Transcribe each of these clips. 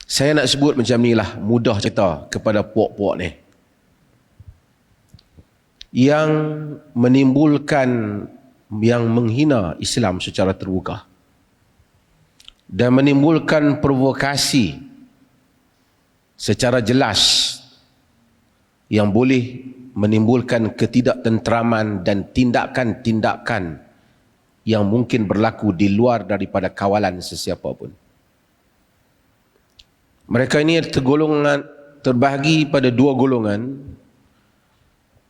Saya nak sebut macam ni lah, mudah cerita kepada puak-puak ni yang menimbulkan, yang menghina Islam secara terbuka dan menimbulkan provokasi secara jelas yang boleh menimbulkan ketidaktentraman dan tindakan-tindakan yang mungkin berlaku di luar daripada kawalan sesiapa pun. Mereka ini terbahagi pada dua golongan.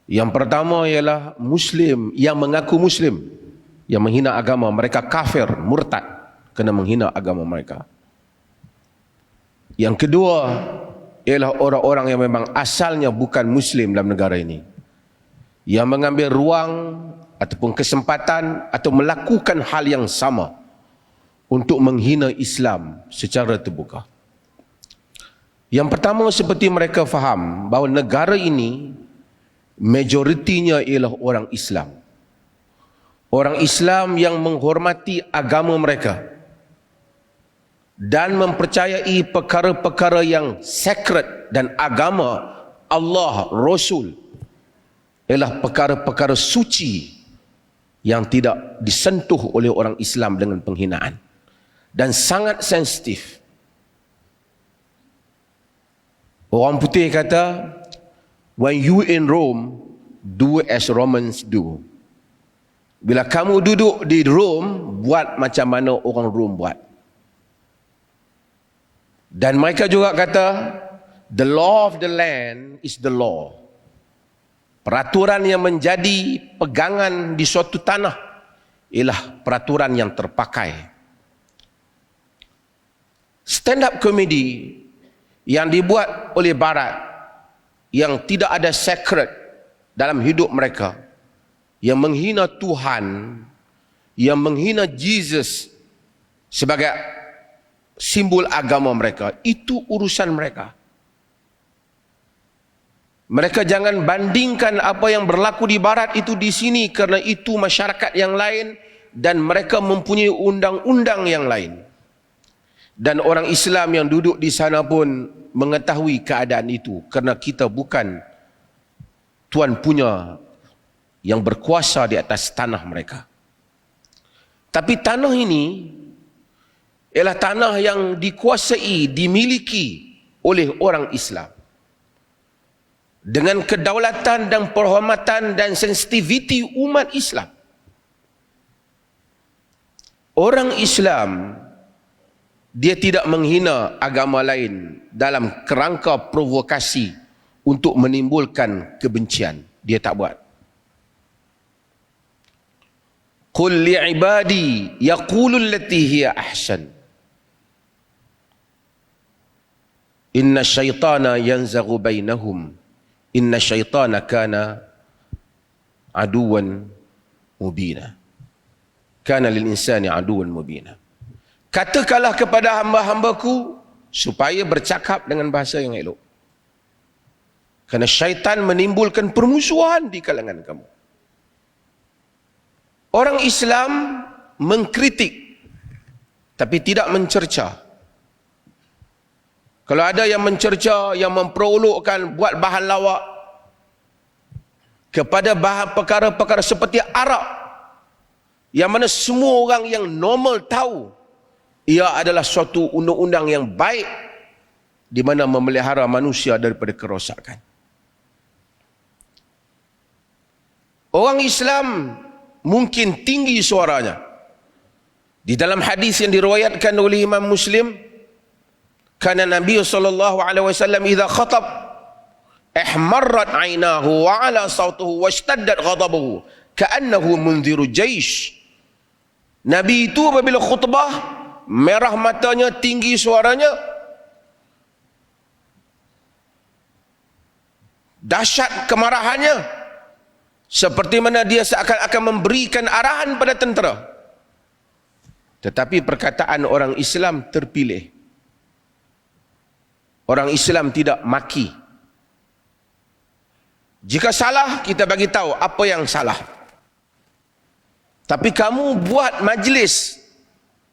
Yang pertama ialah Muslim yang mengaku Muslim, yang menghina agama. Mereka kafir, murtad kerana menghina agama mereka. Yang kedua ialah orang-orang yang memang asalnya bukan Muslim dalam negara ini, yang mengambil ruang ataupun kesempatan atau melakukan hal yang sama untuk menghina Islam secara terbuka. Yang pertama, seperti mereka faham bahawa negara ini majoritinya ialah orang Islam. Orang Islam yang menghormati agama mereka dan mempercayai perkara-perkara yang sacred dan agama Allah, Rasul ialah perkara-perkara suci yang tidak disentuh oleh orang Islam dengan penghinaan dan sangat sensitif. Orang putih kata, when you in Rome, do as Romans do. Bila kamu duduk di Rome, buat macam mana orang Rome buat. Dan mereka juga kata, the law of the land is the law. Peraturan yang menjadi pegangan di suatu tanah ialah peraturan yang terpakai. Stand up comedy yang dibuat oleh Barat, yang tidak ada sacred dalam hidup mereka, yang menghina Tuhan, yang menghina Jesus sebagai simbol agama mereka, itu urusan mereka. Mereka jangan bandingkan apa yang berlaku di Barat itu di sini, kerana itu masyarakat yang lain dan mereka mempunyai undang-undang yang lain. Dan orang Islam yang duduk di sana pun mengetahui keadaan itu, kerana kita bukan tuan punya yang berkuasa di atas tanah mereka. Tapi tanah ini ialah tanah yang dikuasai, dimiliki oleh orang Islam dengan kedaulatan dan penghormatan dan sensitiviti umat Islam. Orang Islam, dia tidak menghina agama lain dalam kerangka provokasi untuk menimbulkan kebencian. Dia tak buat. Qul li'ibadi yaqulu allati hiya ahsan. Inna syaitana yanzaghu bainahum. Inna syaitana kana aduwan mubina. Kana lil insani aduwan mubina. Katakanlah kepada hamba-hambaku supaya bercakap dengan bahasa yang elok. Kerana syaitan menimbulkan permusuhan di kalangan kamu. Orang Islam mengkritik tapi tidak mencerca. Kalau ada yang mencerca, yang memperolokkan, buat bahan lawak kepada bahan perkara-perkara seperti Arab, yang mana semua orang yang normal tahu ia adalah suatu undang-undang yang baik di mana memelihara manusia daripada kerosakan. Orang Islam mungkin tinggi suaranya. Di dalam hadis yang diriwayatkan oleh Imam Muslim, kana Nabi sallallahu alaihi wasallam idza khatab ihmarrat 'ainahu wa 'ala sawtuhu washtaddat ghadabuhu ka'annahu munziru jaish. Nabi itu apabila khutbah, merah matanya, tinggi suaranya, dahsyat kemarahannya, seperti mana dia seakan-akan memberikan arahan pada tentera. Tetapi perkataan orang Islam terpilih. Orang Islam tidak maki. Jika salah, kita bagi tahu apa yang salah. Tapi kamu buat majlis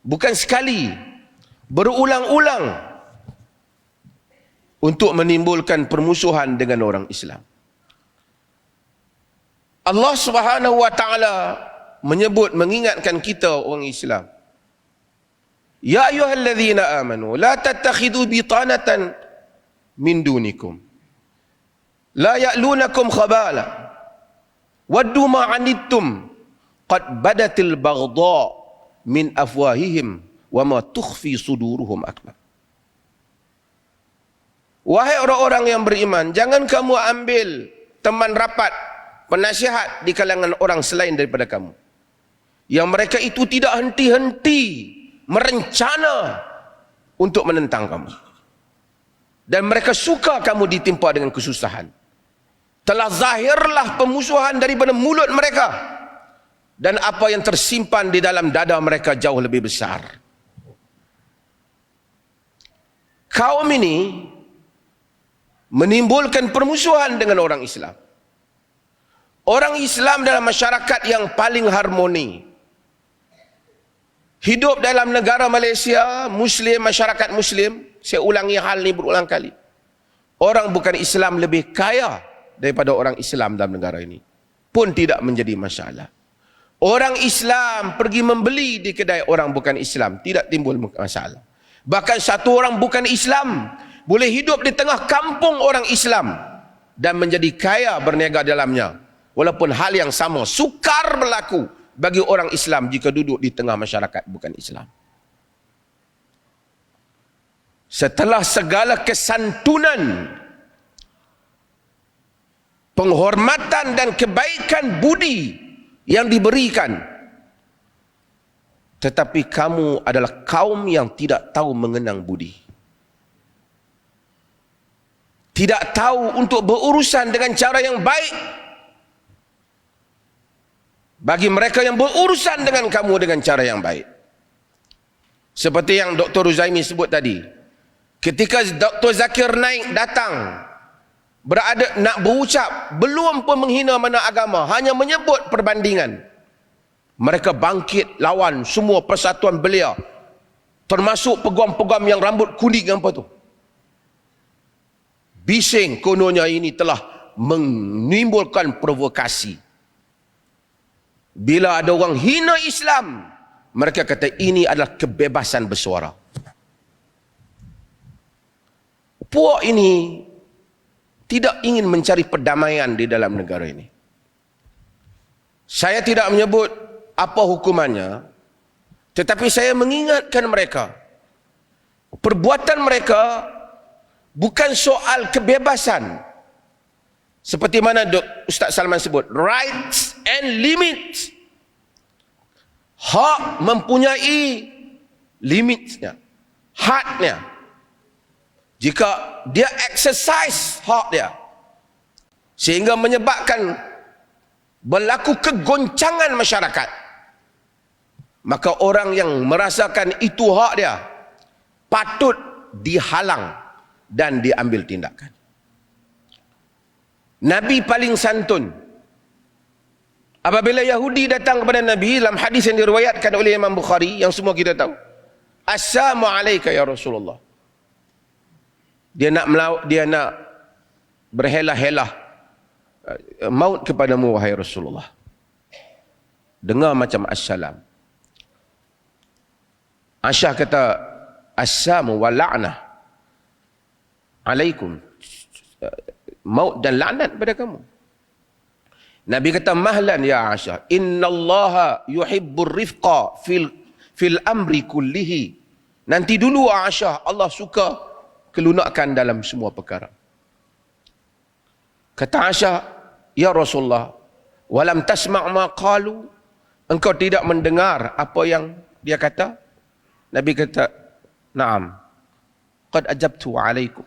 bukan sekali, berulang-ulang, untuk menimbulkan permusuhan dengan orang Islam. Allah Subhanahu wa taala menyebut, mengingatkan kita orang Islam. Ya ayyuhallazina amanu la tattakhidhu bitanatan min dunikum la ya'lunakum khabala waddu ma 'anittum qad badatil baghdha min afwahihim wa ma tukhfi suduruhum akbar. Wahai orang-orang yang beriman, jangan kamu ambil teman rapat, penasihat di kalangan orang selain daripada kamu, yang mereka itu tidak henti-henti merencana untuk menentang kamu, dan mereka suka kamu ditimpa dengan kesusahan. Telah zahirlah pemusuhan daripada mulut mereka, dan apa yang tersimpan di dalam dada mereka jauh lebih besar. Kaum ini menimbulkan permusuhan dengan orang Islam. Orang Islam dalam masyarakat yang paling harmoni, hidup dalam negara Malaysia, Muslim, masyarakat Muslim. Saya ulangi hal ini berulang kali. Orang bukan Islam lebih kaya daripada orang Islam dalam negara ini pun tidak menjadi masalah. Orang Islam pergi membeli di kedai orang bukan Islam, tidak timbul masalah. Bahkan satu orang bukan Islam boleh hidup di tengah kampung orang Islam dan menjadi kaya berniaga dalamnya. Walaupun hal yang sama sukar berlaku bagi orang Islam jika duduk di tengah masyarakat bukan Islam. Setelah segala kesantunan, penghormatan dan kebaikan budi yang diberikan, tetapi kamu adalah kaum yang tidak tahu mengenang budi. Tidak tahu untuk berurusan dengan cara yang baik bagi mereka yang berurusan dengan kamu dengan cara yang baik. Seperti yang Dr. Ruzaimi sebut tadi. Ketika Dr. Zakir Naik datang, berada nak berucap, belum pun menghina mana agama, hanya menyebut perbandingan. Mereka bangkit lawan semua persatuan belia, termasuk peguam-peguam yang rambut kuning apa tu. Bising kononnya ini telah menimbulkan provokasi. Bila ada orang hina Islam, mereka kata ini adalah kebebasan bersuara. Puak ini tidak ingin mencari perdamaian di dalam negara ini. Saya tidak menyebut apa hukumannya, tetapi saya mengingatkan mereka, perbuatan mereka bukan soal kebebasan. Seperti mana Ustaz Salman sebut, rights and limits. Hak mempunyai limitnya, hadnya. Jika dia exercise hak dia sehingga menyebabkan berlaku kegoncangan masyarakat, maka orang yang merasakan itu hak dia patut dihalang dan diambil tindakan. Nabi paling santun. Apabila Yahudi datang kepada Nabi, dalam hadis yang diriwayatkan oleh Imam Bukhari yang semua kita tahu, Assalamu alayka ya Rasulullah. Dia nak berhelah-helah maut kepadamu wahai Rasulullah. Dengar macam assalam. Aisyah kata, assalamu wa la'nah alaikum. Maut dan laknat pada kamu. Nabi kata, mahlan ya Aisyah, innallaha yuhibbur rifqa fil amri kullihi. Nanti dulu Aisyah, Allah suka kelunakan dalam semua perkara. Kata Aisyah, ya Rasulullah, walam tasma' ma qalu, engkau tidak mendengar apa yang dia kata? Nabi kata, na'am, qad ajabtu alaikum.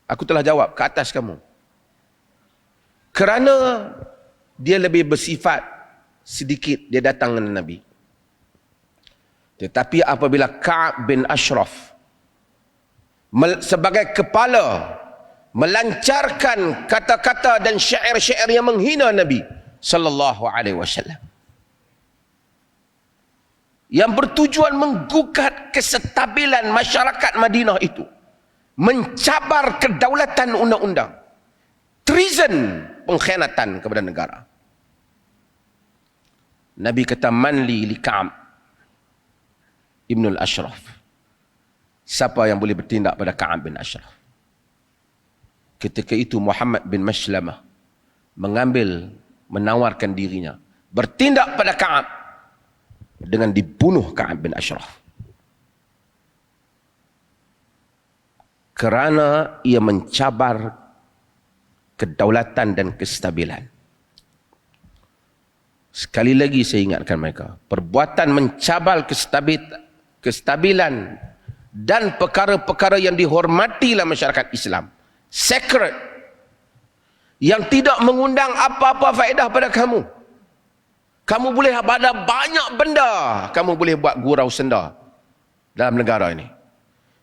Aku telah jawab ke atas kamu. Kerana dia lebih bersifat sedikit, dia datang dengan Nabi. Tetapi apabila Ka'ab bin Ashraf sebagai kepala melancarkan kata-kata dan syair-syair yang menghina Nabi sallallahu alaihi wasallam, yang bertujuan menggugat kestabilan masyarakat Madinah itu, mencabar kedaulatan undang-undang, treason, pengkhianatan kepada negara. Nabi kata, manli li Ka'ab Ibnul Ashraf. Siapa yang boleh bertindak pada Ka'ab bin Ashraf? Ketika itu Muhammad bin Maslamah menawarkan dirinya bertindak pada Ka'ab dengan dibunuh Ka'ab bin Ashraf. Kerana ia mencabar kedaulatan dan kestabilan. Sekali lagi saya ingatkan mereka, perbuatan mencabar kestabilan dan perkara-perkara yang dihormati dalam masyarakat Islam, sacred, yang tidak mengundang apa-apa faedah pada kamu. Kamu boleh ada banyak benda, kamu boleh buat gurau senda dalam negara ini.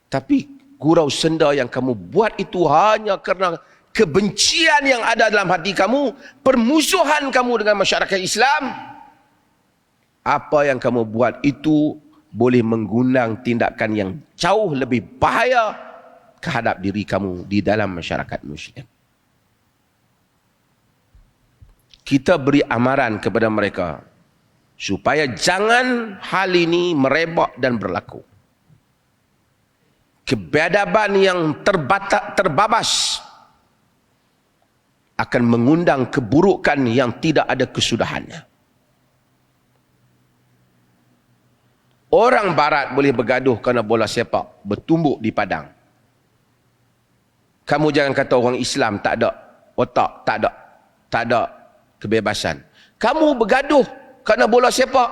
Tapi gurau senda yang kamu buat itu hanya kerana kebencian yang ada dalam hati kamu, permusuhan kamu dengan masyarakat Islam. Apa yang kamu buat itu boleh mengundang tindakan yang jauh lebih bahaya kehadap diri kamu di dalam masyarakat Muslim. Kita beri amaran kepada mereka supaya jangan hal ini merebak dan berlaku. Kebiadaban yang terbabas akan mengundang keburukan yang tidak ada kesudahannya. Orang barat boleh bergaduh kerana bola sepak bertumbuk di padang. Kamu jangan kata orang Islam tak ada otak, tak ada kebebasan. Kamu bergaduh kerana bola sepak.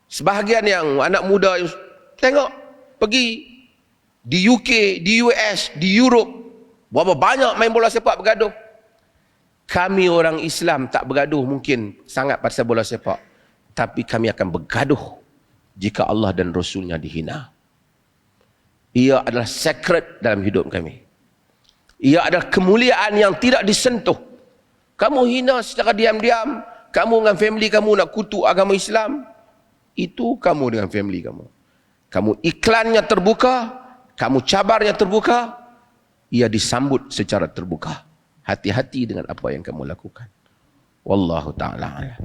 Sebahagian yang anak muda tengok, pergi di UK, di US, di Europe, berapa banyak main bola sepak bergaduh. Kami orang Islam tak bergaduh mungkin sangat pasal bola sepak, tapi kami akan bergaduh jika Allah dan Rasulnya dihina. Ia adalah sacred dalam hidup kami. Ia adalah kemuliaan yang tidak disentuh. Kamu hina secara diam-diam, kamu dengan family kamu nak kutuk agama Islam, itu kamu dengan family kamu. Kamu iklannya terbuka, kamu cabarnya terbuka, ia disambut secara terbuka. Hati-hati dengan apa yang kamu lakukan. Wallahu ta'ala a'lam.